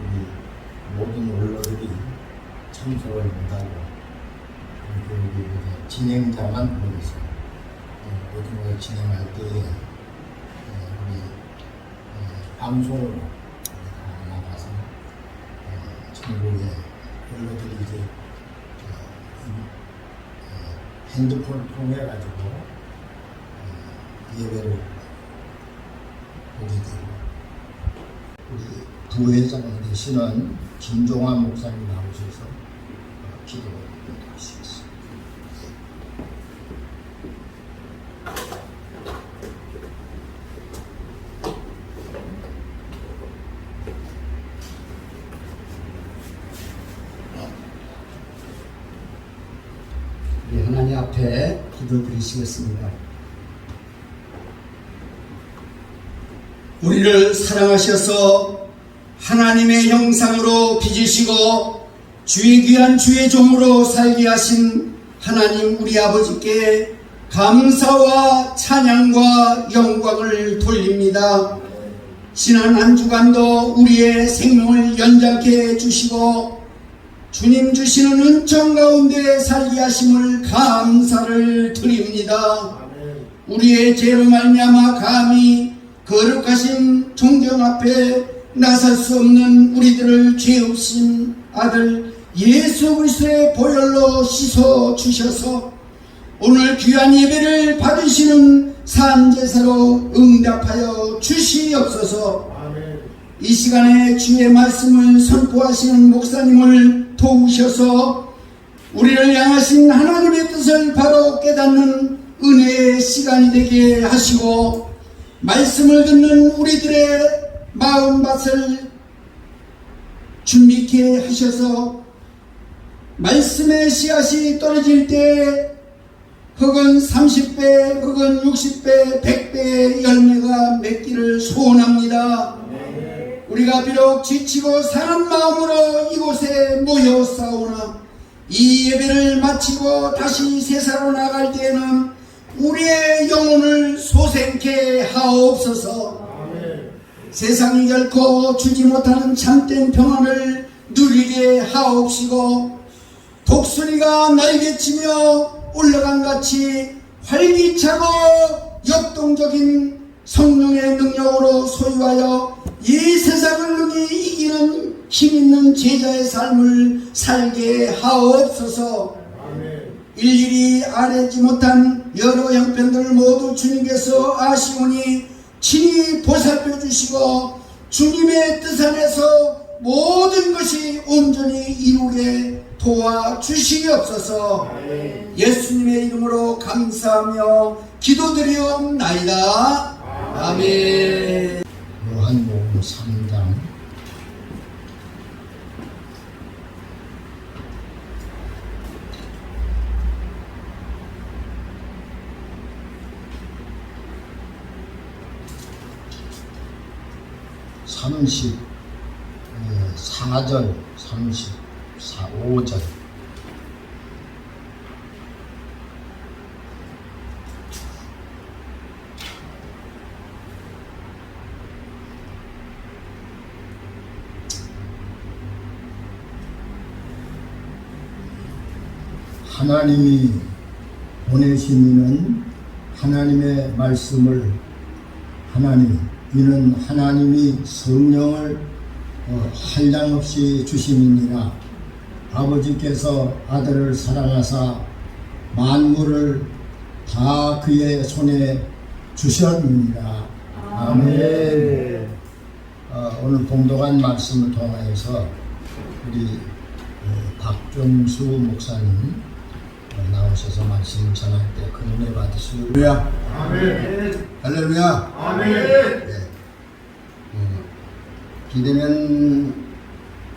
우리 모든 원로들이 참석을 못하고 우리 진행자만 보내서 모든 걸 진행할 때에 우리 방송으로 나가서 전국의 원로들이 이제 핸드폰을 통해 가지고 예배를 보게 되고 우리 부회장 되시는 김종환 목사님 나오셔서 기도를 해주시겠습니다. 우리 하나님 앞에 기도드리시겠습니다. 우리를 사랑하셔서 하나님의 형상으로 빚으시고 주의 귀한 주의 종으로 살게 하신 하나님 우리 아버지께 감사와 찬양과 영광을 돌립니다. 지난 한 주간도 우리의 생명을 연장케 해주시고 주님 주시는 은총 가운데 살게 하심을 감사를 드립니다. 우리의 죄로 말미암아 감히 거룩하신 존경 앞에 나설 수 없는 우리들을 죄 없인 아들 예수 그리스도의 보혈로 씻어 주셔서 오늘 귀한 예배를 받으시는 산제사로 응답하여 주시옵소서. 이 시간에 주의 말씀을 선포하시는 목사님을 도우셔서 우리를 향하신 하나님의 뜻을 바로 깨닫는 은혜의 시간이 되게 하시고 말씀을 듣는 우리들의 마음밭을 준비케 하셔서 말씀의 씨앗이 떨어질 때 혹은 30배 혹은 60배 100배의 열매가 맺기를 소원합니다. 우리가 비록 지치고 상한 마음으로 이곳에 모여 싸우나 이 예배를 마치고 다시 세상으로 나갈 때에는 우리의 영혼을 소생케 하옵소서. 세상이 결코 주지 못하는 참된 평안을 누리게 하옵시고 독수리가 날개치며 올라간 같이 활기차고 역동적인 성령의 능력으로 소유하여 이 세상을 능히 이기는 힘있는 제자의 삶을 살게 하옵소서. 일일이 알지 못한 여러 형편들을 모두 주님께서 아시오니 친히 보살펴 주시고 주님의 뜻 안에서 모든 것이 온전히 이루게 도와주시옵소서. 예수님의 이름으로 감사하며 기도드리옵나이다. 아멘. 요한복음 3장 34절 35절 하나님이 보내신 이는 하나님의 말씀을 이는 하나님이 성령을 한량없이 주심이니라. 아버지께서 아들을 사랑하사 만물을 다 그의 손에 주셨느니라. 아멘. 오늘 봉독한 말씀을 통하여서 우리 박종수 목사님 나오셔서 말씀을 전할 때 그 은혜 받으시고 할렐루야. 아멘. 할렐루야. 아멘. 네. 기대면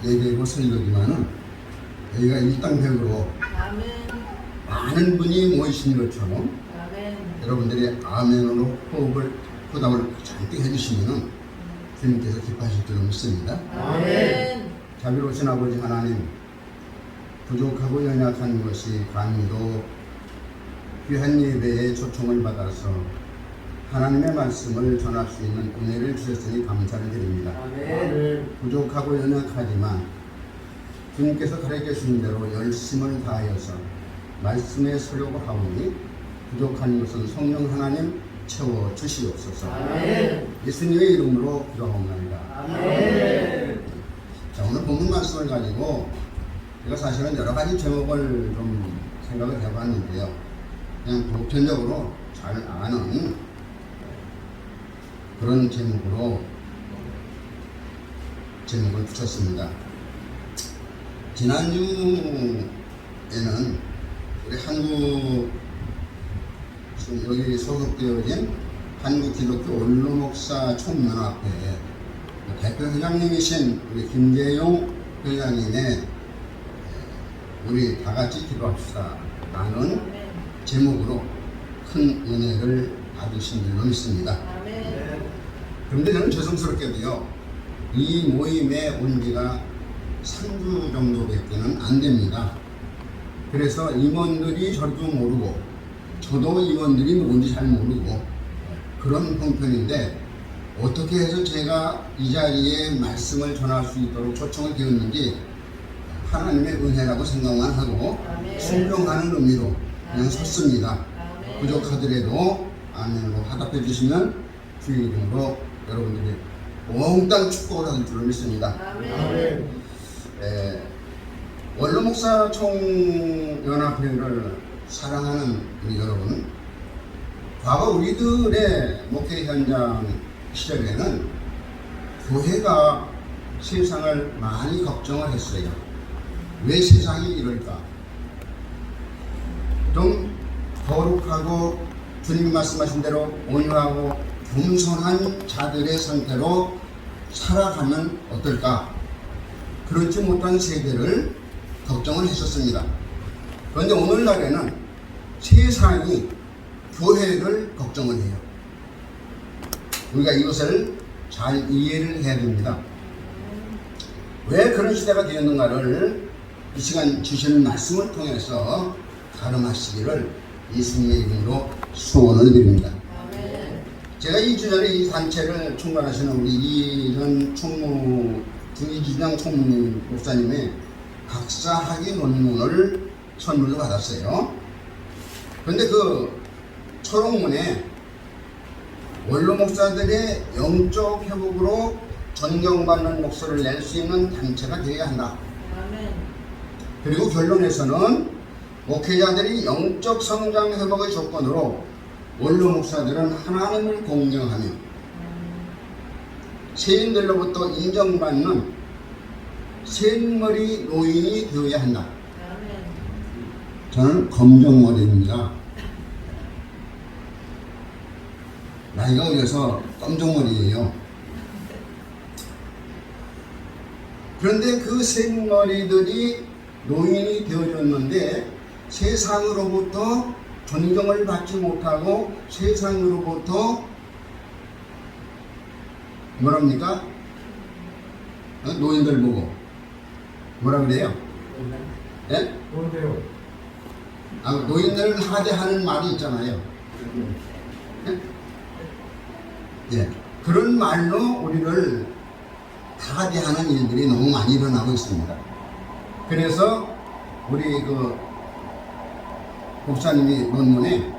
예배고 설교지만은 여기가 일당백으로 많은 분이 모이신 것처럼 여러분들이 아멘으로 호답을 잔뜩 해주시면은 주님께서 기뻐하실 줄 믿습니다. 아멘. 자비로우신 아버지 하나님, 부족하고 연약한 것이 관도 귀한 예배에 초청을 받아서 하나님의 말씀을 전할 수 있는 은혜를 주셨으니 감사를 드립니다. 부족하고 연약하지만 주님께서 가르쳐 주신 대로 열심을 다하여서 말씀에 서려고 하오니 부족한 것은 성령 하나님 채워 주시옵소서. 예수님의 이름으로 기도하옵나이다. 자, 오늘 본문 말씀을 가지고 제가 사실은 여러 가지 제목을 좀 생각을 해봤는데요. 그냥 보편적으로 잘 아는 그런 제목으로 제목을 붙였습니다. 지난주에는 우리 한국 여기 소속되어진 한국 기독교 원로목사 총연합회 대표 회장님이신 우리 김재용 회장님의 우리 다 같이 기도합시다 라는 제목으로 큰 은혜를 받으신 줄로 믿습니다. 그런데 저는 죄송스럽게도요, 이 모임에 온 지가 3주 정도밖에는 안 됩니다. 그래서 임원들이 저도 모르고 저도 임원들이 누군지 잘 모르고 그런 형편인데 어떻게 해서 제가 이 자리에 말씀을 전할 수 있도록 초청을 드렸는지 하나님의 은혜라고 생각만 하고 순종하는 의미로 그냥 섰습니다. 부족하더라도 아멘으로 화답해 주시면 주의 이름으로 여러분들이 몽땅 축복을 하는 줄로 믿습니다. 원로목사 총연합회를 사랑하는 우리 여러분, 과거 우리들의 목회 현장 시절에는 교회가 세상을 많이 걱정을 했어요. 왜 세상이 이럴까? 좀 거룩하고 주님 말씀하신 대로 온유하고 겸손한 자들의 상태로 살아가면 어떨까? 그렇지 못한 세대를 걱정을 했었습니다. 그런데 오늘날에는 세상이 교회를 걱정을 해요. 우리가 이것을 잘 이해를 해야 됩니다. 왜 그런 시대가 되었는가를 이 시간 주시는 말씀을 통해서 가름하시기를 예수님의 이름으로 소원을 드립니다. 제가 2주 전에 이 단체를 총괄하시는 우리 이전 이주장 총무 목사님의 박사학위 논문을 선물로 받았어요. 그런데 그 초록문에 원로 목사들의 영적 회복으로 존경받는 목소리를 낼 수 있는 단체가 되어야 한다. 그리고 결론에서는 목회자들이 영적 성장 회복의 조건으로 원로 목사들은 하나님을 공경하며 세인들로부터 인정받는 셋머리 노인이 되어야 한다. 저는 검정머리입니다. 나이가 어려서 검정머리예요. 그런데 그 셋머리들이 노인이 되어졌는데 세상으로부터 존경을 받지 못하고 세상으로부터 뭐랍니까? 노인들 보고 뭐라 그래요? 예? 노인들을 하대하는 말이 있잖아요. 예? 예. 그런 말로 우리를 하대하는 일들이 너무 많이 일어나고 있습니다. 그래서 우리 그 목사님이 논문에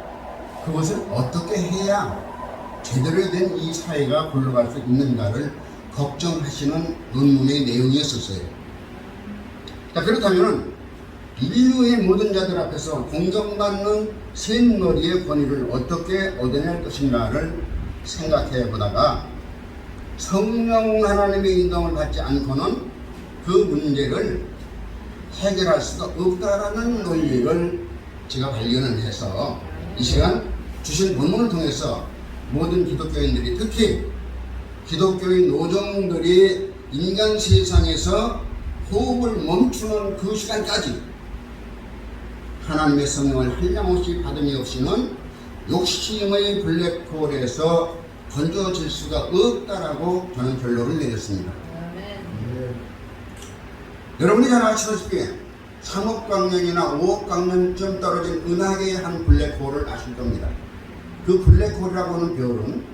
그것을 어떻게 해야 제대로 된 이 사회가 굴러갈 수 있는가를 걱정하시는 논문의 내용이었었어요. 자, 그렇다면 인류의 모든 자들 앞에서 공경받는 셋머리의 권위를 어떻게 얻어낼 것인가를 생각해 보다가 성령 하나님의 인도를 받지 않고는 그 문제를 해결할 수가 없다라는 논리를 제가 발견을 해서 이 시간 주신 본문을 통해서 모든 기독교인들이, 특히 기독교인 노정들이 인간 세상에서 호흡을 멈추는 그 시간까지 하나님의 성령을 한량없이 받음이 없이는 욕심의 블랙홀에서 건져질 수가 없다라고 저는 결론을 내렸습니다. 여러분이 잘 아시다시피 3억 광년이나 5억 광년쯤 떨어진 은하계의 한 블랙홀을 아실 겁니다. 그 블랙홀이라고 하는 별은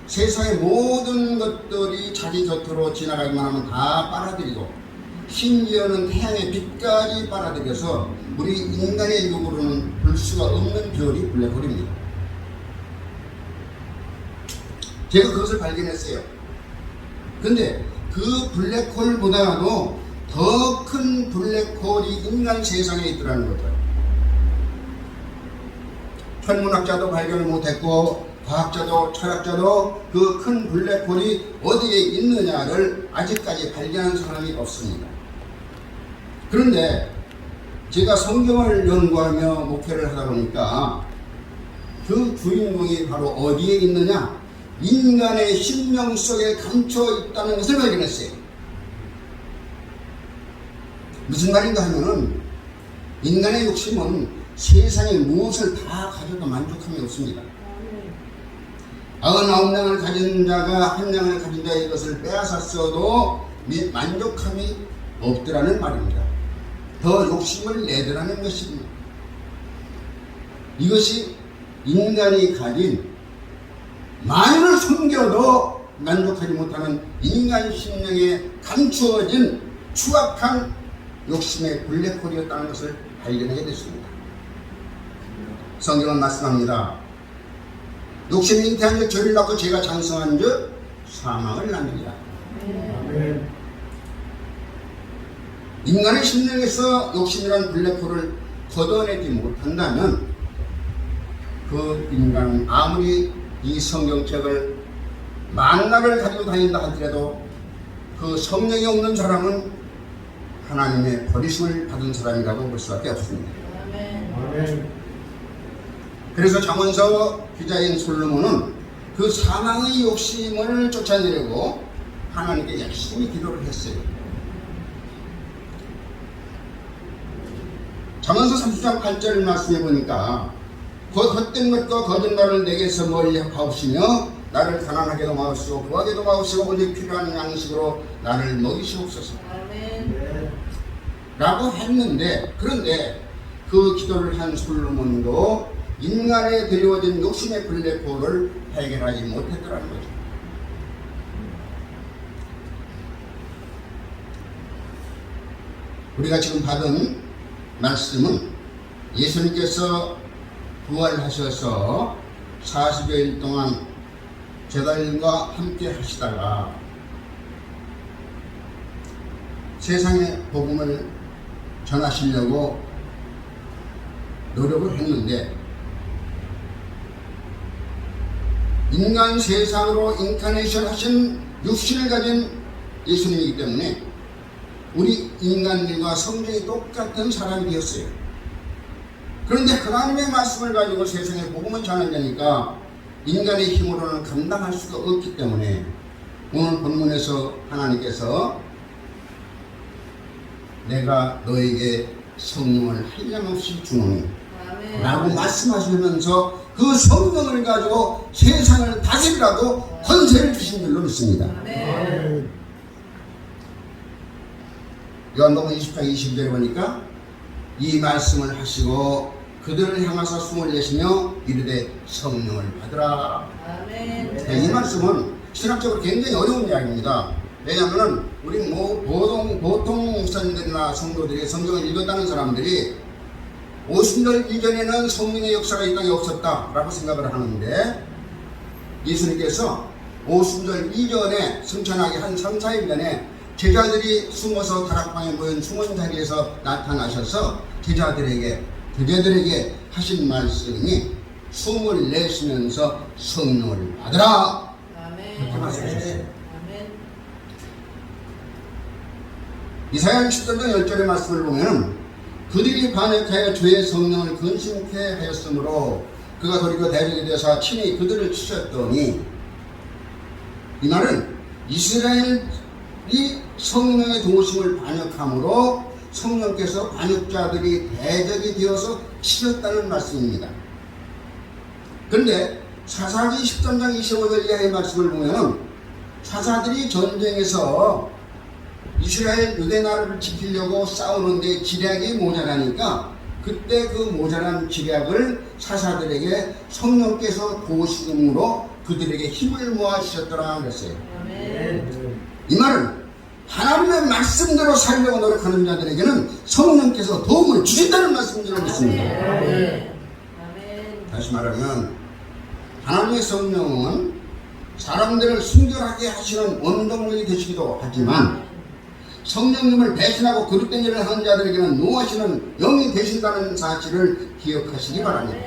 세상의 모든 것들이 자기 곁으로 지나가기만 하면 다 빨아들이고, 심지어는 태양의 빛까지 빨아들여서 우리 인간의 눈으로는 볼 수가 없는 별이 블랙홀입니다. 제가 그것을 발견했어요. 근데 그 블랙홀보다도 더 큰 블랙홀이 인간 세상에 있더라는 거죠. 천문학자도 발견을 못했고, 과학자도 철학자도 그 큰 블랙홀이 어디에 있느냐를 아직까지 발견한 사람이 없습니다. 그런데 제가 성경을 연구하며 목회를 하다 보니까 그 주인공이 바로 어디에 있느냐? 인간의 심령 속에 감춰 있다는 것을 발견했어요. 무슨 말인가 하면은 인간의 욕심은 세상에 무엇을 다 가져도 만족함이 없습니다. 99냥을 가진 자가 1냥을 가진 자의 것을 빼앗았어도 만족함이 없더라는 말입니다. 더 욕심을 내더라는 것입니다. 이것이 인간이 가진 만유를 숨겨도 만족하지 못하는 인간 심령에 감추어진 추악한 욕심의 블랙홀이었다는 것을 발견하게 됐습니다. 성경은 말씀합니다. 욕심이 잉태한 즉 죄를 낳고 죄가 장성한 즉 사망을 낳느니라. 인간의 심령에서 욕심이란 블랙홀을 걷어내지 못한다면 그 인간은 아무리 이 성경책을 만나를 가지고 다닌다 하더라도 그 성령이 없는 사람은 하나님의 버리심을 받은 사람이라고 볼 수밖에 없습니다. 그래서 잠언서 기자인 솔로몬은 그 사망의 욕심을 쫓아내려고 하나님께 열심히 기도를 했어요. 잠언서 30장 8절 말씀해 보니까 곧 헛된 것과 거짓말을 내게서 멀리 하옵시며 나를 가난하게도 마옵시고 부하게도 마옵시고 오직 필요한 양식으로 나를 먹이시옵소서 라고 했는데, 그런데 그 기도를 한 솔로몬도 인간에 드리워진 욕심의 블랙홀을 해결하지 못했더라는 거죠. 우리가 지금 받은 말씀은 예수님께서 부활하셔서 40여일 동안 제자들과 함께 하시다가 세상의 복음을 전하시려고 노력을 했는데, 인간 세상으로 인카네이션 하신 육신을 가진 예수님이기 때문에 우리 인간들과 성정이 똑같은 사람이 되었어요. 그런데 하나님의 말씀을 가지고 세상에 복음을 전하려니까 인간의 힘으로는 감당할 수가 없기 때문에 오늘 본문에서 하나님께서 내가 너에게 성령을 한량없이 주노니 라고 말씀하시면서 그 성령을 가지고 세상을 다스리라고 권세를 주신 줄로 믿습니다. 요한복음 20장 20절에 보니까 이 말씀을 하시고 그들을 향하사 숨을 내쉬며 이르되 성령을 받으라. 이 말씀은 신학적으로 굉장히 어려운 이야기입니다. 왜냐하면 우리 보통 목사님들이나 성도들이 성경을 읽었다는 사람들이 50년 이전에는 성령의 역사가 이 땅에 없었다라고 생각을 하는데, 예수님께서 50년 이전에 승천하기 한 3, 4일 전에 제자들이 숨어서 다락방에 모인 숨은 자리에서 나타나셔서 제자들에게 하신 말씀이 숨을 내쉬면서 성령을 받으라. 그렇게 말씀하셨어요. 이사야 13장 10절의 말씀을 보면 그들이 반역하여 주의 성령을 근심케 하였으므로 그가 돌이켜 대적이 되어서 친히 그들을 치셨더니, 이 말은 이스라엘이 성령의 도우심을 반역함으로 성령께서 반역자들이 대적이 되어서 치셨다는 말씀입니다. 그런데 사사기 13장 25절 이하의 말씀을 보면 사사들이 전쟁에서 이스라엘 유대 나라를 지키려고 싸우는데 지략이 모자라니까 그때 그 모자란 기략을 사사들에게 성령께서 도우심으로 그들에게 힘을 모아 주셨더라 그랬어요. 이 말은 하나님의 말씀대로 살려고 노력하는 자들에게는 성령께서 도움을 주신다는 말씀을 믿습니다. 다시 말하면 하나님의 성령은 사람들을 순결하게 하시는 원동력이 되시기도 하지만 성령님을 배신하고 그릇된 일을 하는 자들에게는 노하시는 영이 되신다는 사실을 기억하시기 바랍니다.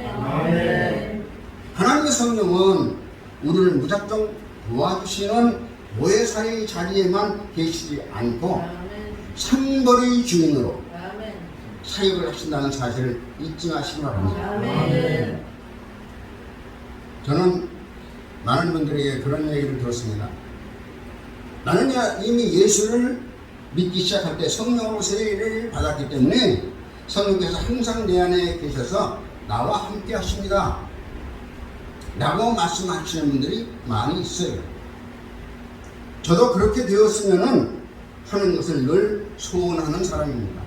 하나님의 성령은 우리를 무작정 도와주시는 모해사의 자리에만 계시지 않고 상벌의 주인으로 사역을 하신다는 사실을 잊지 마시기 바랍니다. 저는 많은 분들에게 그런 얘기를 들었습니다. 나는 이미 예수를 믿기 시작할 때 성령으로 세례를 받았기 때문에 성령께서 항상 내 안에 계셔서 나와 함께 하십니다 라고 말씀하시는 분들이 많이 있어요. 저도 그렇게 되었으면 하는 것을 늘 소원하는 사람입니다.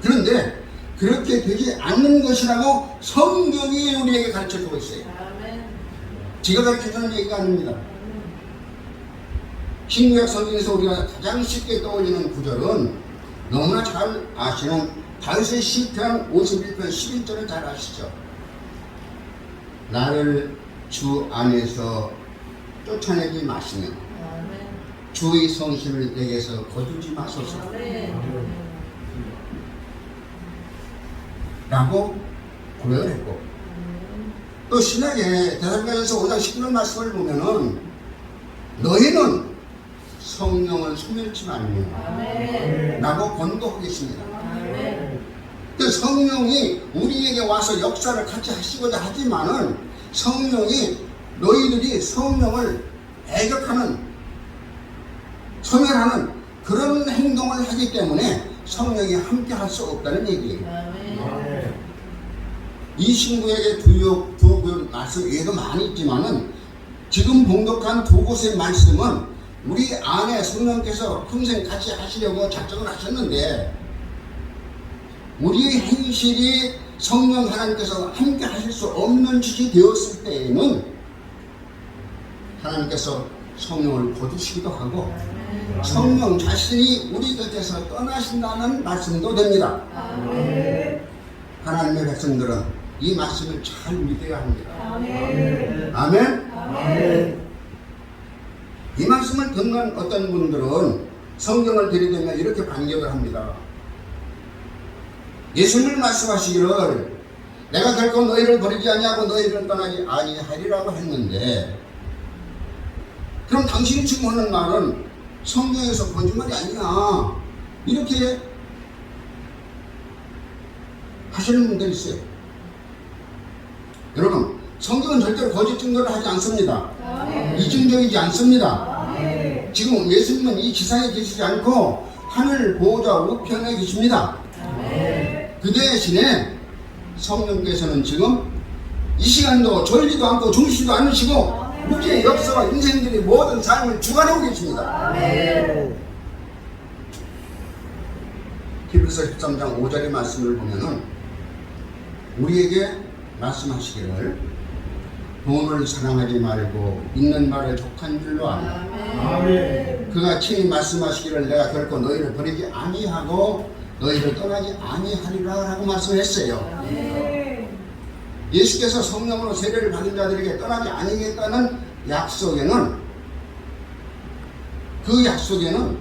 그런데 그렇게 되지 않는 것이라고 성경이 우리에게 가르쳐주고 있어요. 제가 가르쳐주는 얘기가 아닙니다. 신구약 성경에서 우리가 가장 쉽게 떠올리는 구절은 너무나 잘 아시는 다윗의 시편 51편 11절을 잘 아시죠. 나를 주 안에서 쫓아내지 마시며 주의 성신을 내게서 거두지 마소서 라고 고백을 했고, 또 신약에 데살로니가서 5장 19절 말씀을 보면은 너희는 성령을 소멸치 말며 라고 권고하고 계십니다. 그 성령이 우리에게 와서 역사를 같이 하시고자 하지만은 성령이 너희들이 성령을 배격하는 소멸하는 그런 행동을 하기 때문에 성령이 함께 할 수 없다는 얘기예요. 이 친구에게 두 말씀 외에도 많이 있지만은 지금 봉독한 두 곳의 말씀은 우리 안에 성령께서 평생 같이 하시려고 작정을 하셨는데 우리의 행실이 성령 하나님께서 함께 하실 수 없는 짓이 되었을 때에는 하나님께서 성령을 거두시기도 하고 성령 자신이 우리 곁에서 떠나신다는 말씀도 됩니다. 하나님의 백성들은 이 말씀을 잘 믿어야 합니다. 아멘. 이 말씀을 듣는 어떤 분들은 성경을 들이대며 이렇게 반격을 합니다. 예수님을 말씀하시기를 내가 결코 너희를 버리지 아니하고 너희를 떠나지 아니하리라고 했는데, 그럼 당신이 지금 하는 말은 성경에서 거짓말이 아니야 이렇게 하시는 분들이 있어요. 여러분, 성경은 절대로 거짓 증거를 하지 않습니다. 이중적이지 않습니다. 지금 예수님은 이 지상에 계시지 않고 하늘 보호자 우편에 계십니다. 그 대신에 성령께서는 지금 이 시간도 졸지도 않고 주무시지도 않으시고 우리의 역사와 인생들의 모든 삶을 주관하고 계십니다. 히브리서 13장 5절의 말씀을 보면은 우리에게 말씀하시기를 돈을 사랑하지 말고 있는 말을 족한 줄로 아나 그가 친히 말씀하시기를 내가 결코 너희를 버리지 아니하고 너희를 떠나지 아니하리라 라고 말씀했어요. 예수께서 성령으로 세례를 받은 자들에게 떠나지 아니겠다는 약속에는, 그 약속에는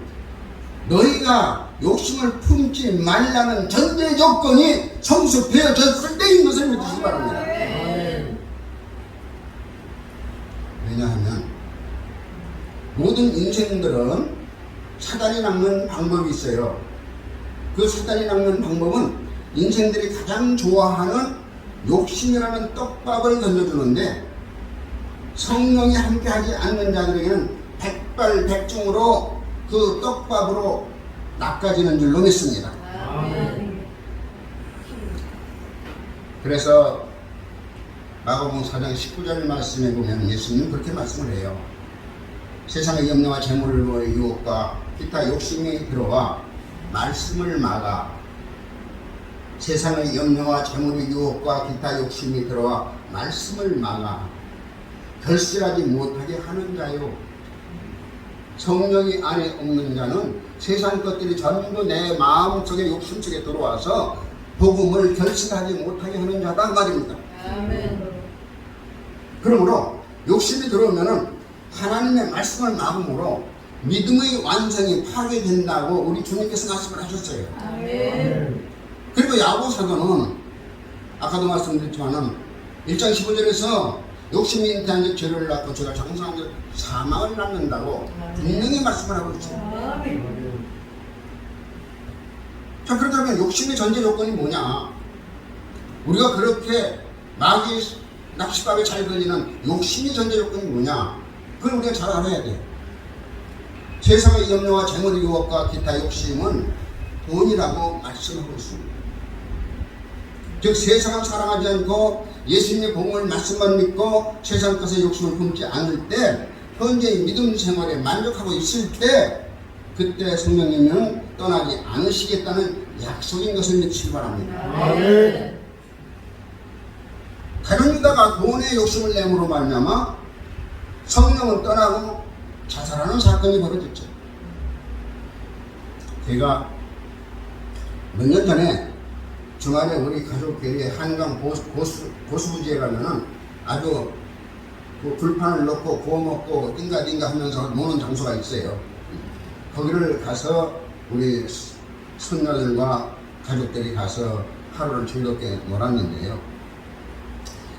너희가 욕심을 품지 말라는 전제 조건이 성숙되어졌을 때인 것을 믿으시기 바랍니다. 왜냐하면 모든 인생들은 사단이 낚는 방법이 있어요. 그 사단이 낚는 방법은 인생들이 가장 좋아하는 욕심이라는 떡밥을 던져주는데, 성령이 함께하지 않는 자들에게는 백발백중으로 그 떡밥으로 낚아지는 줄로 믿습니다. 그래서 마가복음 4장 19절 말씀에 보면 예수님은 그렇게 말씀을 해요. 세상의 염려와 재물의 유혹과 기타 욕심이 들어와 말씀을 막아 세상의 염려와 재물의 유혹과 기타 욕심이 들어와 말씀을 막아 결실하지 못하게 하는 자요. 성령이 안에 없는 자는 세상 것들이 전부 내 마음속에 욕심 속에 들어와서 복음을 결실하지 못하게 하는 자다 말입니다. 아멘. 그러므로 욕심이 들어오면은 하나님의 말씀을 막음으로 믿음의 완성이 파괴된다고 우리 주님께서 말씀을 하셨어요. 아멘. 그리고 야고 사도는 아까도 말씀드렸지만은 1장 15절에서 욕심이 인태한 자 죄를 낳고 죄가 장성한 자 사망을 낳는다고 분명히 말씀을 하고 있어요. 아멘. 자, 그렇다면 욕심의 전제 조건이 뭐냐? 우리가 그렇게 마귀 낚시밥에 잘 걸리는 욕심의 전제 조건이 뭐냐? 그걸 우리가 잘 알아야 돼. 세상의 염려와 재물의 유혹과 기타 욕심은 돈이라고 말씀하고 있습니다. 즉 세상을 사랑하지 않고 예수님의 복음을 말씀만 믿고 세상 것에 욕심을 품지 않을 때 현재의 믿음 생활에 만족하고 있을 때 그때 성령님은 떠나지 않으시겠다는 약속인 것을 믿으시기 바랍니다. 아멘. 가룟 유다가 돈의 욕심을 내므로 말미암아 성령을 떠나고 자살하는 사건이 벌어졌죠. 제가 몇 년 전에 주말에 우리 가족끼리 한강 고수부지에 가면은 아주 그 불판을 놓고 구워 먹고 띵가띵가 하면서 노는 장소가 있어요. 거기를 가서 우리 손녀들과 가족들이 가서 하루를 즐겁게 놀았는데요.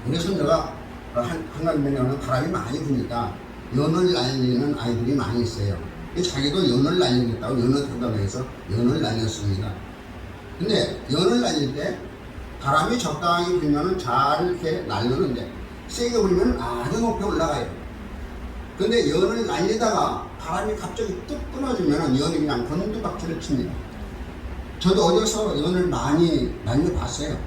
우리 손녀가 한강변에는 바람이 많이 부니까 연을 날리는 아이들이 많이 있어요. 자기도 연을 날리겠다고 연을 탄다고 해서 연을 날렸습니다. 근데 연을 날릴 때 바람이 적당히 불면은 잘 이렇게 날리는데 세게 불면 아주 높이 올라가요. 근데 연을 날리다가 바람이 갑자기 뚝 끊어지면 연이 그냥 곤두박질을 칩니다. 저도 어디서 연을 많이 날려봤어요.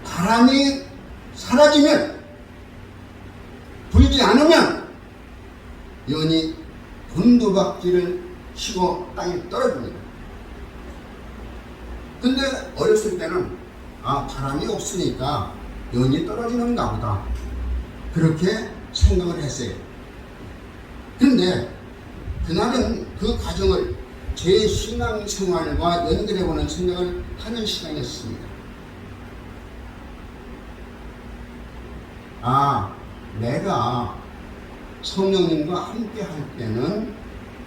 바람이 사라지면, 불지 않으면 연이 곤두박질을 치고 땅에 떨어집니다. 근데 어렸을 때는 바람이 없으니까 연이 떨어지는가 보다 그렇게 생각을 했어요. 그런데 그날은 그 과정을 제 신앙생활과 연결해보는 생각을 하는 시간이었습니다. 내가 성령님과 함께 할 때는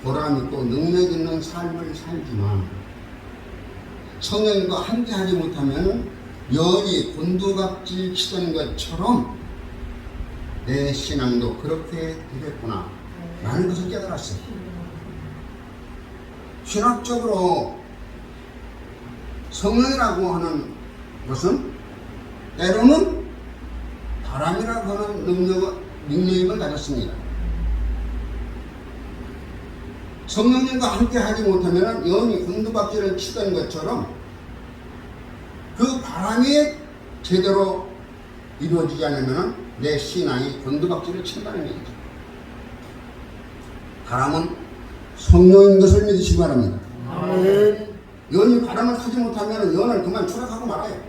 보람있고 능력 있는 삶을 살지만 성령님과 함께 하지 못하면 연이 곤두박질 치던 것처럼 내 신앙도 그렇게 되겠구나 라는 것을 깨달았어요. 신학적으로 성령이라고 하는 것은 때로는 바람이라고 하는 능력을 가졌습니다. 성령님과 함께 하지 못하면 영이 곤두박질을 치던 것처럼 그 바람이 제대로 이루어지지 않으면 내 신앙이 곤두박질을 친다는 얘기죠. 바람은 성령인 것을 믿으시기 바랍니다. 아멘. 연이 바람을 타지 못하면 연을 그만 추락하고 말아요.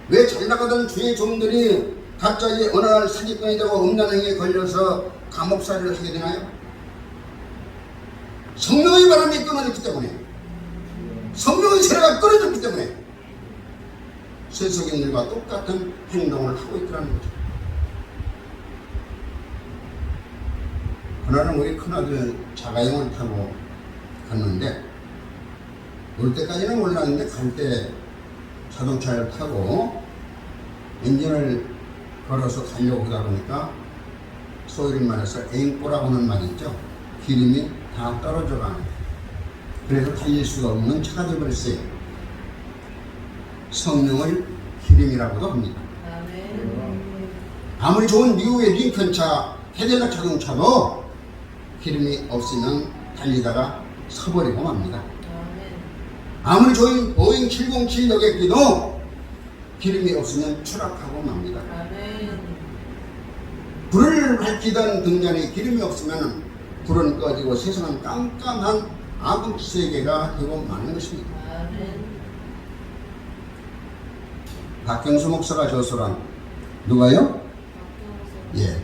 왜 잘 나가던 주의 종들이 갑자기 어느 날 사기꾼이 되고 음란행위에 걸려서 감옥살이를 하게 되나요? 성령의 바람이 끊어졌기 때문에, 성령의 세례가 끊어졌기 때문에 세속인들과 똑같은 행동을 하고 있더라는 거죠. 그날은 우리 큰아들 자가용을 타고 갔는데 올 때까지는 몰랐는데 갈 때 자동차를 타고 엔진을 걸어서 가려고 하다 보니까 소위 말해서 앵꼬라고 하는 말이 있죠. 기름이 다 떨어져 가는. 그래서 달릴 수가 없는 차가 되어버렸어요. 성령을 기름이라고도 합니다. 아무리 좋은 미국의 링컨차, 캐딜락 자동차도 기름이 없으면 달리다가 서버리고 맙니다. 아무리 좋은 보잉 707 여객기도 기름이 없으면 추락하고 맙니다. 불을 밝히던 등잔에 기름이 없으면 불은 꺼지고 세상은 깜깜한 악의 세계가 되고 마는 것입니다. 박경수 목사가 저서란 누가요? 예,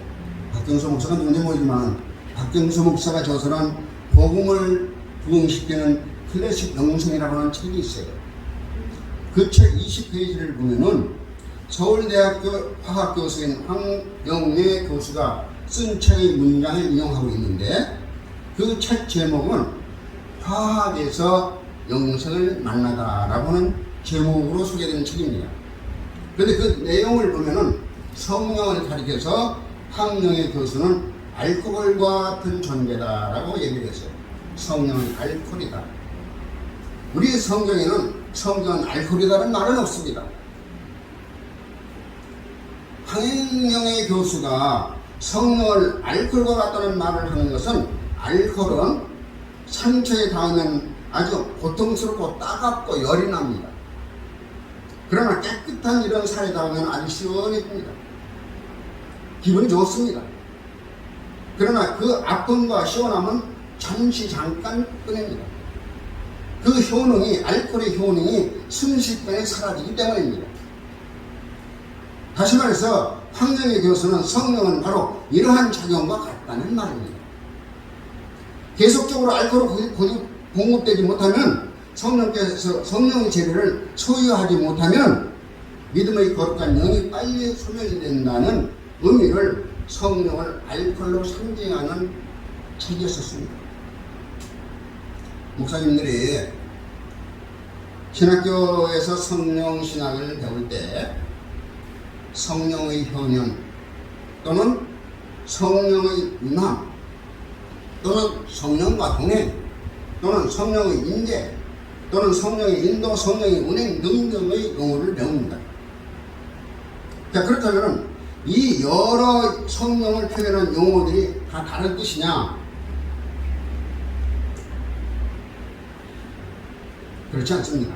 박경수 목사가 누군지 모르지만 박경수 목사가 저서란 복음을 부흥시키는 클래식 영성이라고 하는 책이 있어요. 그 책 20페이지를 보면은 서울대학교 화학교수인 황영래 교수가 쓴 책의 문장을 인용하고 있는데 그 책 제목은 화학에서 영생을 만나다라고 하는 제목으로 소개되는 책입니다. 그런데 그 내용을 보면은 성령을 가리켜서 황영래 교수는 알코올과 같은 존재다라고 얘기를 했어요. 성령은 알코올이다. 우리 성경에는 성경은 알코올이다는 말은 없습니다. 황영래 교수가 성령을 알코올과 같다는 말을 하는 것은 알코올은 상처에 닿으면 아주 고통스럽고 따갑고 열이 납니다. 그러나 깨끗한 이런 살에 닿으면 아주 시원해집니다. 기분이 좋습니다. 그러나 그 아픔과 시원함은 잠깐 뿐입니다. 그 효능이, 알코올의 효능이 순식간에 사라지기 때문입니다. 다시 말해서 황영래 교수는 성령은 바로 이러한 작용과 같다는 말입니다. 계속적으로 알코올이 공급되지 못하면 성령께서 성령의 재료를 소유하지 못하면 믿음의 거룩한 영이 빨리 소멸된다는 의미를 성령을 알코올로 상징하는 책이었습니다. 목사님들이 신학교에서 성령 신학을 배울 때 성령의 현현 또는 성령의 운함 또는 성령과 동행 또는 성령의 인재 또는 성령의 인도, 성령의 운행 등등의 용어를 배웁니다. 자, 그렇다면 이 여러 성령을 표현하는 용어들이 다 다른 뜻이냐? 그렇지 않습니다.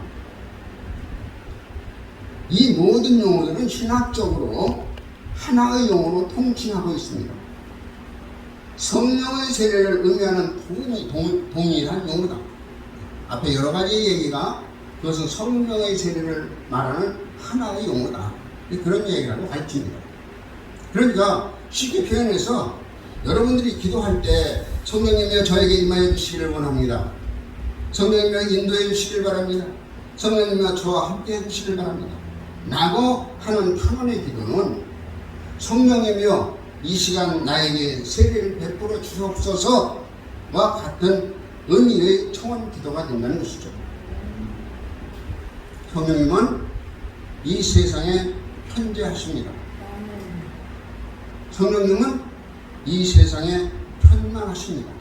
이 모든 용어들은 신학적으로 하나의 용어로 통칭하고 있습니다. 성령의 세례를 의미하는 동일한 용어다. 앞에 여러 가지 얘기가 그것은 성령의 세례를 말하는 하나의 용어다. 그런 얘기라고 가르칩니다. 그러니까 쉽게 표현해서 여러분들이 기도할 때 성령님이여 저에게 임하여 주시기를 원합니다. 성령님이여 인도해 주시길 바랍니다. 성령님이여 저와 함께 해 주시길 바랍니다. 라고 하는 탄원의 기도는 성령님이여 이 시간 나에게 세례를 베풀어 주옵소서와 같은 의미의 청원 기도가 된다는 것이죠. 성령님은 이 세상에 편재하십니다. 성령님은 이 세상에 편만하십니다.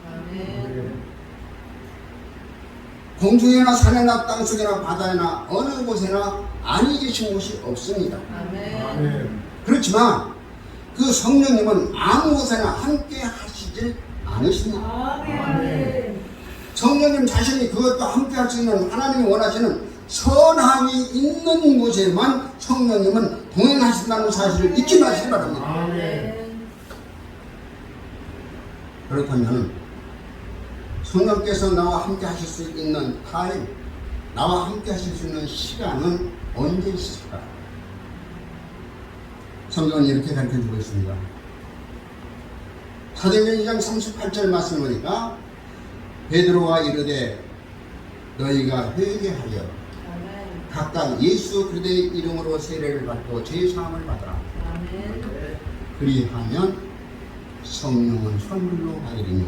공중에나 산에나 땅속에나 바다에나 어느 곳에나 아니 계신 곳이 없습니다. 그렇지만 그 성령님은 아무 곳에나 함께 하시질 않으십니다. 성령님 자신이 그것도 함께 할 수 있는 하나님이 원하시는 선함이 있는 곳에만 성령님은 동행하신다는 사실을 잊지 마시기 바랍니다. 그렇다면 성령께서 나와 함께 하실 수 있는 타임, 나와 함께 하실 수 있는 시간은 언제 있을까? 성경은 이렇게 가르쳐주고 있습니다. 사도행전 2장 38절 말씀을 보니까 베드로가 이르되 너희가 회개하여 각각 예수 그리스도의 이름으로 세례를 받고 죄사함을 받으라. 그리하면 성령은 선물로 받으리니.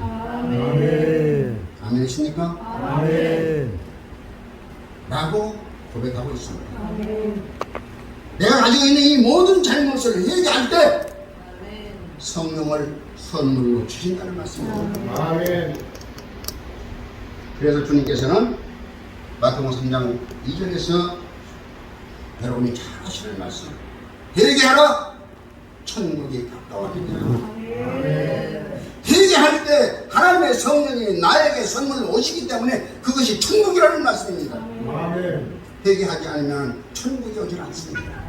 아멘이십니까? 라고 고백하고 있습니다. 내가 가지고 있는 이 모든 잘못을 회개할 때 성령을 선물로 주신다는 말씀입니다. 그래서 주님께서는 마태복음 3장 2절에서 여러분이 잘 아시는 말씀, 회개하라 천국이 가까워지니라. 회개할 때 하나님의 성령이 나에게 선물로 오시기 때문에 그것이 천국이라는 말씀입니다. 회개하지 않으면 천국이 오질 않습니다.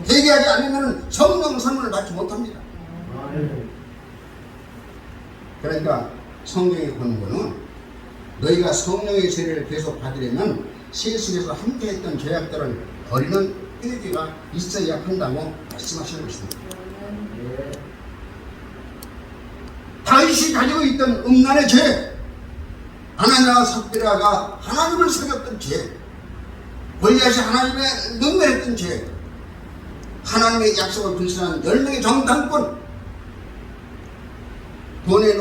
회개하지 않으면 성령 선물을 받지 못합니다. 그러니까 성경의 권고는 너희가 성령의 세례를 계속 받으려면 세속에서 함께했던 죄악들을 버리는 회개가 있어야 한다고 말씀하시는 것입니다. 다윗이 가지고 있던 음란의 죄, 아나니아와 삽비라가 하나님을 속였던 죄, 골리앗이 하나님의 능멸했던 죄, 하나님의 약속을 불신한 10명의 정탐꾼, 돈에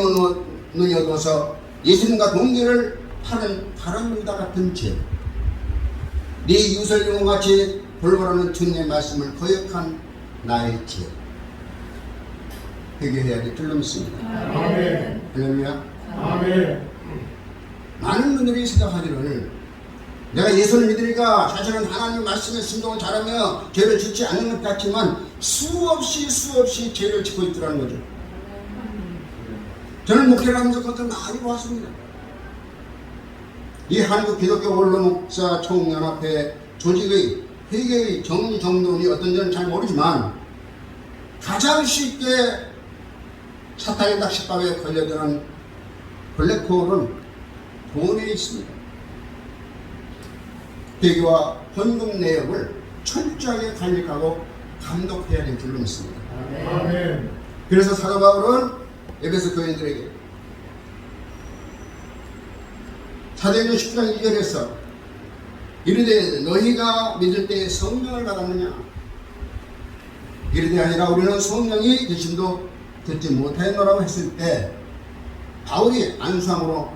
눈이 어두워서 예수님과 동료를 파는 바람물다 같은 죄, 네 유설용같이 볼보라는 주님의 말씀을 거역한 나의 죄, 회개해야 될 줄로 믿습니다. 아멘. 할렐루야. 아멘. 많은 분들이 생각하기를 내가 예수를 믿으니까 사실은 하나님 말씀에 순종을 잘하며 죄를 짓지 않는 것 같지만 수없이 죄를 짓고 있더라는 거죠. 저는 목회를 하면서 그것을 많이 보았습니다. 이 한국 기독교 원로목사 총연합회 조직의 회개의 정리정돈이 어떤지는 잘 모르지만 가장 쉽게 사탄의 낚싯밥에 걸려드는 블랙홀은 돈에 있습니다. 회개와 헌금 내역을 철저하게 관리하고 감독해야 될 줄로 믿습니다. 아멘. 그래서 사도 바울은 에베소 교인들에게 사도행전 10장 2절에서 이르되 너희가 믿을 때 성령을 받았느냐, 이르되 아니라 우리는 성령이 계심도 듣지 못하였노라고 했을 때 바울이 안수함으로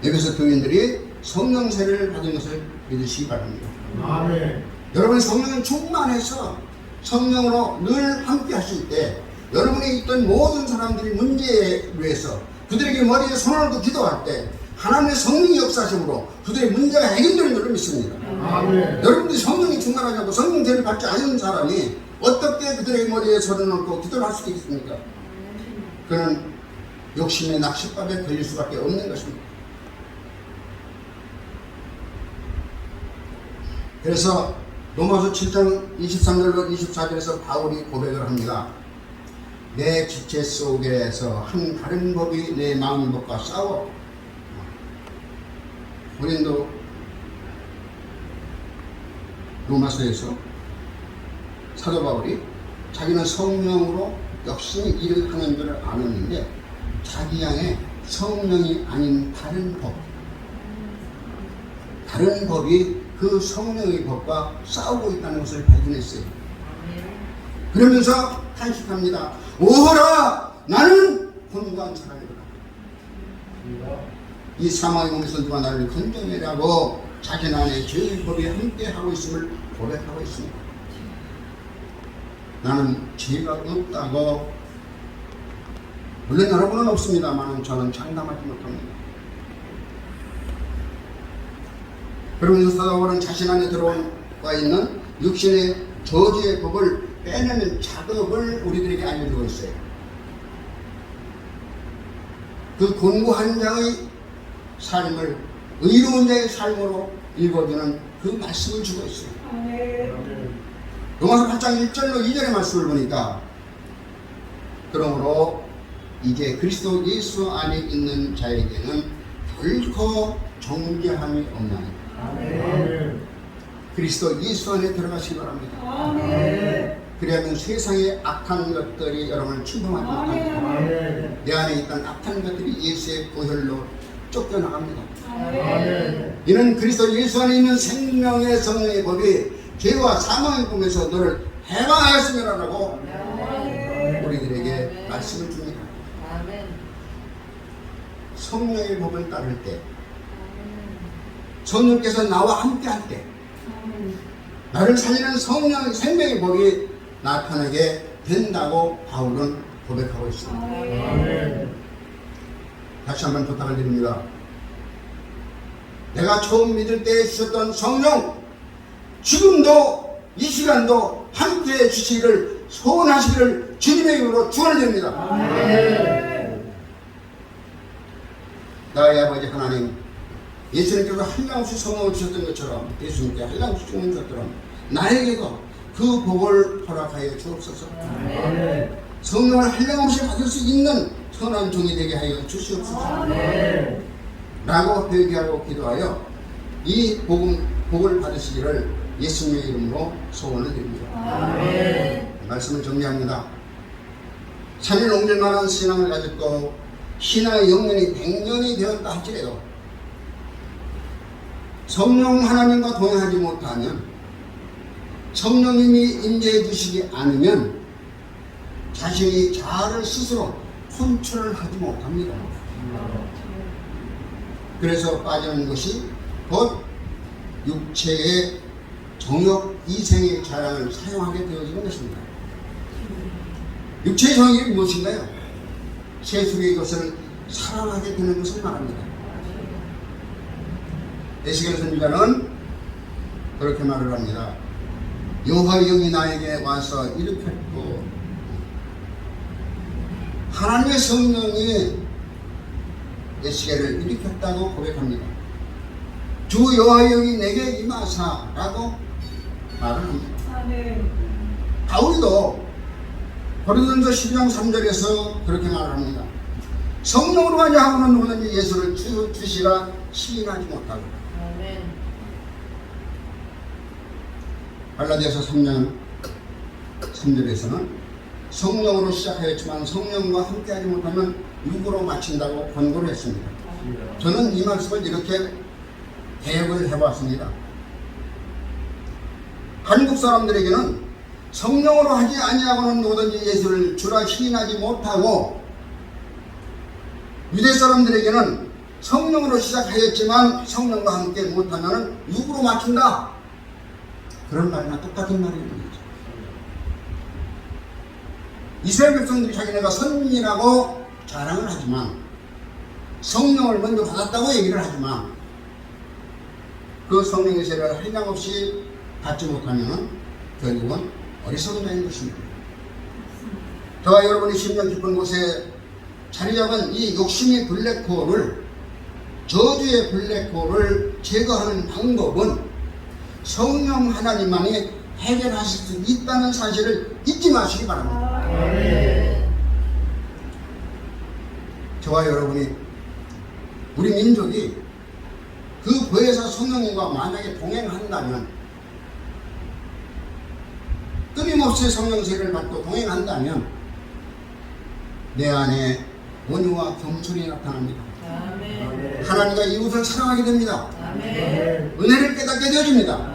에베소 교인들이 성령 세례를 받은 것을 믿으시기 바랍니다. 아멘. 여러분 성령은 충만해서 성령으로 늘 함께 하실 때 여러분이 있던 모든 사람들이 문제에 위해서 그들에게 머리에 손을 얹고 기도할 때 하나님의 성령이 역사하심으로 그들의 문제가 해결되는 줄로 믿습니다. 아멘. 여러분들이 성령이 충만하지 않고 성령 세례를 받지 않은 사람이 어떻게 그들의 머리에 손을 얹고 기도를 할 수 있습니까? 그는 욕심의 낚싯밥에 걸릴 수밖에 없는 것입니다. 그래서 로마서 7장 23절로 24절에서 바울이 고백을 합니다. 내 지체 속에서 한 다른 법이 내 마음 법과 싸워. 우리도 로마서에서 사도 바울이 자기는 성령으로 역시 일을 하는 줄을 알았는데 자기 안에 성령이 아닌 다른 법이 그 성령의 법과 싸우고 있다는 것을 발견했어요. 그러면서 탄식합니다. 오호라, 나는 곤고한 사람이구나. 이 사망의 몸에서 누가 나를 건져내라고 자기 안에 죄의 법이 함께하고 있음을 고백하고 있습니다. 나는 죄가 없다고, 물론 여러분은 없습니다만 저는 장담하지 못합니다. 그러면서 사도 바울은 자신 안에 들어와 있는 육신의 저주의 법을 빼내는 작업을 우리들에게 알려주고 있어요. 그 곤고한 자의 삶을 의로운 자의 삶으로 읽어주는 그 말씀을 주고 있어요. 로마서 8장 1절로 2절의 말씀을 보니까 그러므로 이제 그리스도 예수 안에 있는 자에게는 결코 정죄함이 없나니 그리스도 예수 안에 들어가시기 바랍니다. 그래야면 세상의 악한 것들이 여러분을 침범하지 못합니다. 내 안에 있던 악한 것들이 예수의 보혈로 쫓겨나갑니다. 이는 그리스도 예수 안에 있는 생명의 성령의 법이 죄와 사망의 꿈에서 너를 해방하였음이라고 우리들에게 말씀을 줍니다. 성령의 법을 따를 때, 성령께서 나와 함께 할 때, 나를 살리는 성령 생명의 법이 나타나게 된다고 바울은 고백하고 있습니다. 다시 한번 부탁을 드립니다. 내가 처음 믿을 때 주셨던 성령, 지금도 이 시간도 함께해 주시기를 소원하시기를 주님의 이름으로 축원드립니다. 나의 아버지 하나님, 예수님께서 한량없이 성령을 주셨던 것처럼, 예수님께 한량없이 주는 것처럼 나에게도 그 복을 허락하여 주옵소서. 성령을 한량없이 받을 수 있는 선한 종이 되게 하여 주시옵소서. 라고 회개하고 기도하여 이 복을 받으시기를 예수님의 이름으로 소원을 드립니다. 말씀을 정리합니다. 산을 옮길 만한 신앙을 가졌고 신앙의 영년이 100년이 되었다 할지라도 성령 하나님과 동행하지 못하면, 성령님이 임재해 주시지 않으면 자신이 자아를 스스로 컨트롤 하지 못합니다. 그래서 빠지는 것이 곧 육체의 정욕, 이생의 자랑을 사용하게 되어지는 것입니다. 육체의 정욕이 무엇인가요? 세속의 이것을 사랑하게 되는 것을 말합니다. 에스겔 선지자는 그렇게 말을 합니다. 여호와의 영이 나에게 와서 일으켰고, 하나님의 성령이 에스겔을 일으켰다고 고백합니다. 주 여호와의 영이 내게 임하사라고 말을 합니다. 다윗도 고린도전서 12장 3절에서 그렇게 말을 합니다. 성령으로 하지 하고는 누구든지 예수를 주시라 시인하지 못하고. 갈라디아서 3장 3절에서는 성령으로 시작하였지만 성령과 함께하지 못하면 육으로 마친다고 권고를 했습니다. 저는 이 말씀을 이렇게 대역을 해봤습니다. 한국 사람들에게는 성령으로 하지 아니하고는 누구든지 예수를 주라 시인하지 못하고, 유대 사람들에게는 성령으로 시작하였지만 성령과 함께 못하면 육으로 맞춘다, 그런 말이나 똑같은 말이는 거죠. 이스라엘 백성들이 자기네가 선민이라고 자랑을 하지만, 성령을 먼저 받았다고 얘기를 하지만, 그 성령의 세례를 한량없이 받지 못하면 결국은 어리석은 자인 것입니다. 저와 여러분이 심령 깊은 곳에 자리 잡은 이 욕심의 블랙홀을, 저주의 블랙홀을 제거하는 방법은 성령 하나님만이 해결하실 수 있다는 사실을 잊지 마시기 바랍니다. 저와 여러분이, 우리 민족이 그 보혜사 성령님과 만약에 동행한다면, 끊임없이 성령세를 받고 동행한다면 내 안에 온유와 겸손이 나타납니다. 하나님과 이웃을 사랑하게 됩니다. 은혜를 깨닫게 되어집니다.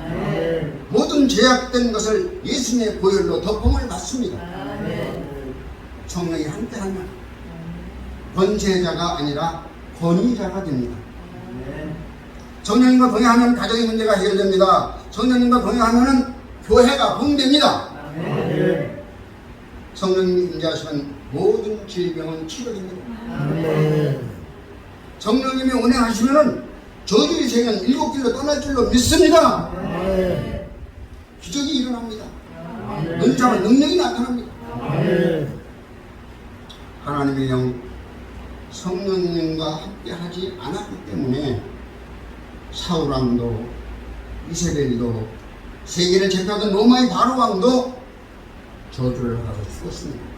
모든 죄악된 것을 예수님의 보혈로 덮음을 받습니다. 성령이 함께하면 권세자가 아니라 권위자가 됩니다. 성령님과 동행하면 가정의 문제가 해결됩니다. 성령님과 동행하면 교회가 봉됩니다. 성령님이 임재하시면 모든 질병은 치료됩니다. 성령님이 운행하시면 저주의 세계는 일곱 길로 떠날 줄로 믿습니다. 기적이 일어납니다. 은사와 능력이 나타납니다. 하나님의 영, 성령님과 함께하지 않았기 때문에 사울왕도, 이세벨도, 세계를 제패하던 로마의 바로왕도 저주를 받아서 죽었습니다.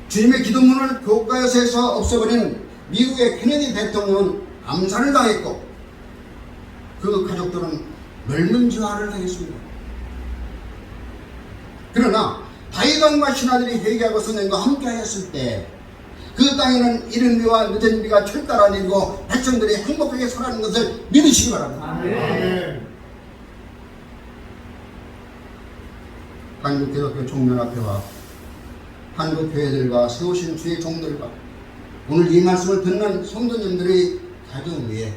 주님의 기도문을 교과서에서 없애버린 미국의 케네디 대통령은 암살을 당했고, 그 가족들은 멸문지화를 당했습니다. 그러나 다윗왕과 신하들이 회개하고 성령과 함께하였을 때 그 땅에는 이른 비와 늦은 비가 철따라 내리고 백성들이 행복하게 살아가는 것을 믿으시기 바랍니다. 한국기독교 총연합회와 한국교회들과 세우신 주의 종들과 오늘 이 말씀을 듣는 성도님들의 가정 위에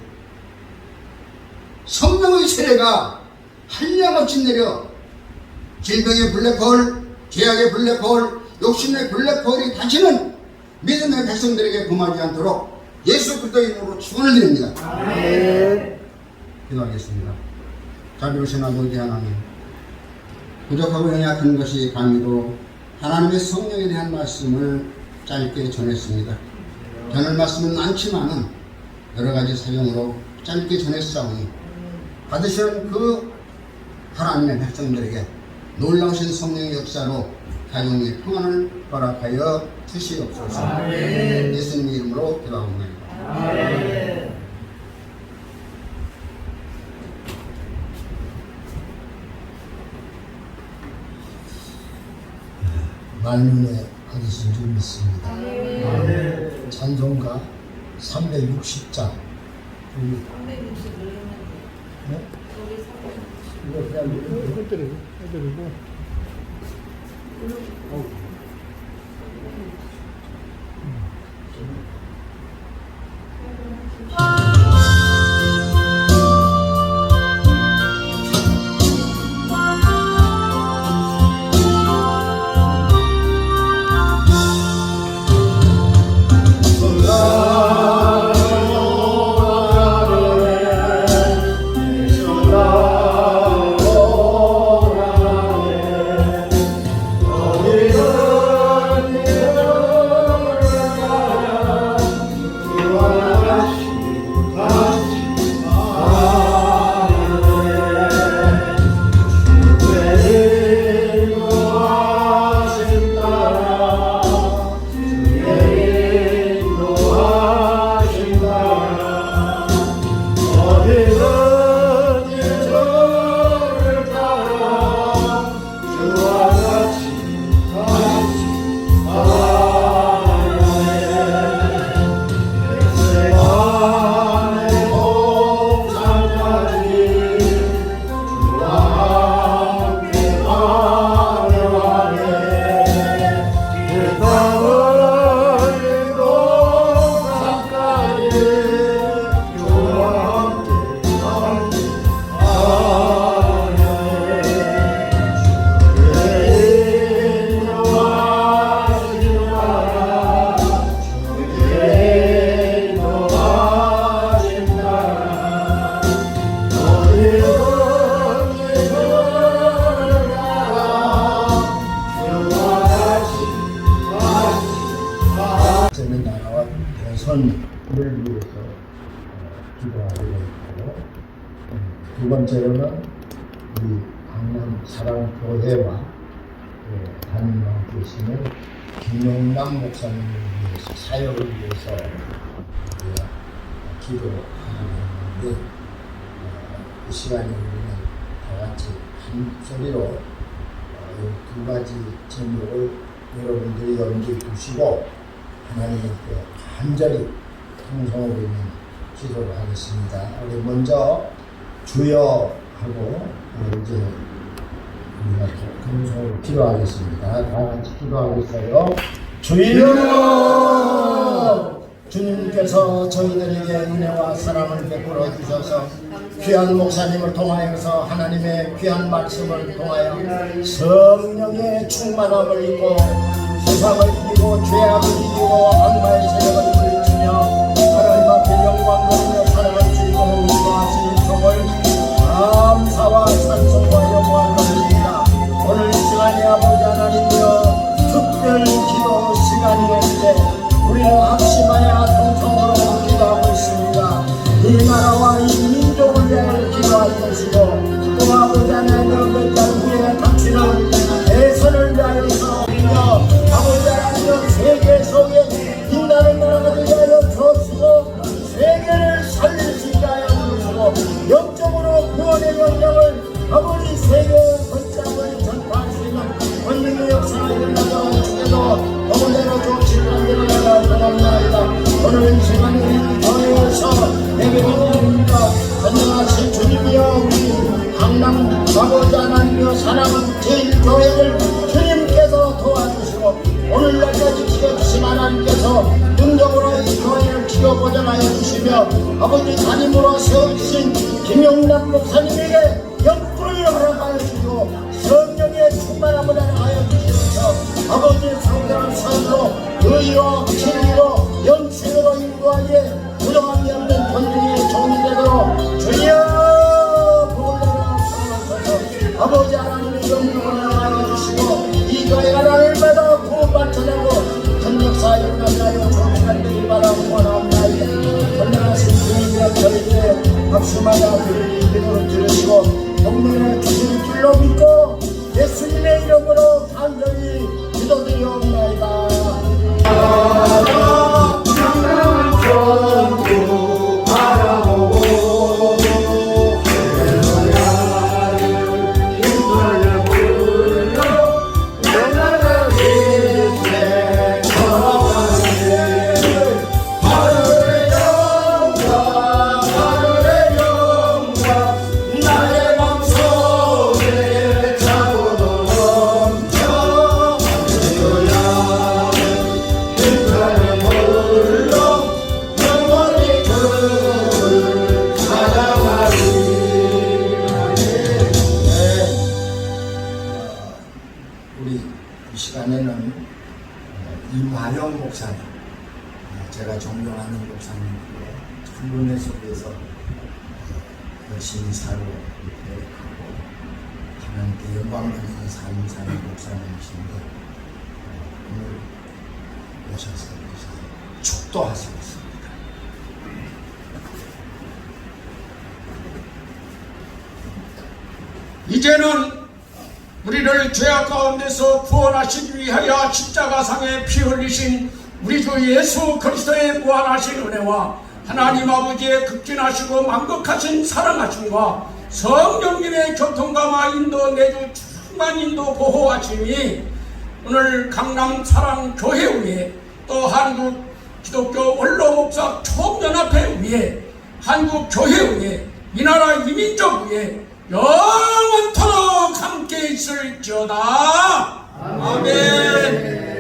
성령의 세례가 한량없이 내려 질병의 블랙홀, 죄악의 블랙홀, 욕심의 블랙홀이 다시는 믿음의 백성들에게 범하지 않도록 예수 그리스도의 이름으로 축원을 드립니다. 기도하겠습니다. 자비로우신 아버지 하나님, 부족하고 연약한 것이 감히도 하나님의 성령에 대한 말씀을 짧게 전했습니다. 전할 말씀은 많지만은 여러 가지 사정으로 짧게 전했사오니 받으시는 그 하나님의 백성들에게 놀라우신 성령의 역사로 가정의 평안을 허락하여 주시옵소서. 아멘. 예수님의 이름으로 기도합니다. 아멘. 만민의 아기신 줄 믿습니다. 아멘. 찬송가 360장. 네? 이거 그냥 해드리고. 저는 나라와 대선을 위해서 기도하기로 했고, 두 번째로는 이 강남 사랑교회와 담임하고 계시는 김용남 목사님을 위해서, 사역을 위해서 기도하기로 했는데, 이 시간에 우리는 다 같이 한 소리로 이 두 가지 제목을 여러분들이 염두에 두시고 하나님께 간절히 통성하고 있는 기도를 하겠습니다. 우리 먼저 주여 하고 이제 우리가 통성으로 기도하겠습니다. 다 같이 기도하겠어요. 주여! 주님께서 저희들에게 은혜와 사랑을 베풀어 주셔서 귀한 목사님을 통하여서 하나님의 귀한 말씀을 통하여 성령의 충만함을 입고 세상을 이기고 죄악을 이기고 악마의 세력을 물리치며 하나님 앞에 영광 돌리며 살아갈 수 있도록 인도하시는 종을 감사와 찬송과 영광을 드립니다. 오늘 이 시간에 아버지 하나님이여 특별 기도 시간이었는데 우리는 합심하여 통성으로 기도하고 있습니다. 이 나라와 이 민족을 위하여 기도할 것이고 또 아버지 하나님의 몇 달 후에 닥치는 대선을 위하여서 아버지 하나님의 세계 속에 빛나는 나라가 되게 하여 주옵시고 세계를 살릴 수 있게 하여 주옵시고 영적으로 구원의 영향을 아버지 세계의 권장을 전파할 수 있는 권능의 역사를 일어나서 주께도 더군다나 좋지는 대로 나라 원합니다. 오늘 이 시간에 이 교회에서 예배드립니다. 전능하신 주님이여 우리 강남 아버지 하나님이여 사랑하는 제1교회를 주님께서 도와주시고 오늘날까지 지켜주신 하나님께서 능력으로 이 교회를 지켜보전하여 주시며 아버지 담임으로 세워주신 김용남 목사님에게 영광을 허락하여 주시고 성령의 충만함을 허락하여 주시면서 아버지의 성장한 삶으로 의와 진리로 영생으로 인도하기에 부정함이 없는 권능의 종이 되도록 주여 보호자라 주옵소서. 아버지 하나님의 영광을 허락하여 주시고 이 교회가 날마다 구원받쳐내고 전역사 일어나여 조치가 되길 바라고 원합니다. 건강하신 주님이여 저희들의 박수마다 드리는 기도를 들으시고 동맹의 주신 줄로 믿고 예수님의 이름으로 간절히 제가 존경하는 목사님 한 분의 속에서 열심히 살고 노력하고 하나님께 영광받는 삶 사는 목사님이신데 오늘 오셔서 축도하시고 있습니다. 이제는 우리를 죄악 가운데서 구원하시기 위하여 십자가상에 피 흘리신 우리 주 예수 그리스도의 무한하신 은혜와 하나님 아버지의 극진하시고 만극하신 사랑하심과 성령님의 교통감화 인도 내주 충만 인도 보호하심이 오늘 강남 사랑교회 위에 또 한국 기독교 원로목사 총연합회 위에 한국 교회 위에 이 나라 이민족 위에 영원토록 함께 있을지어다. 아멘.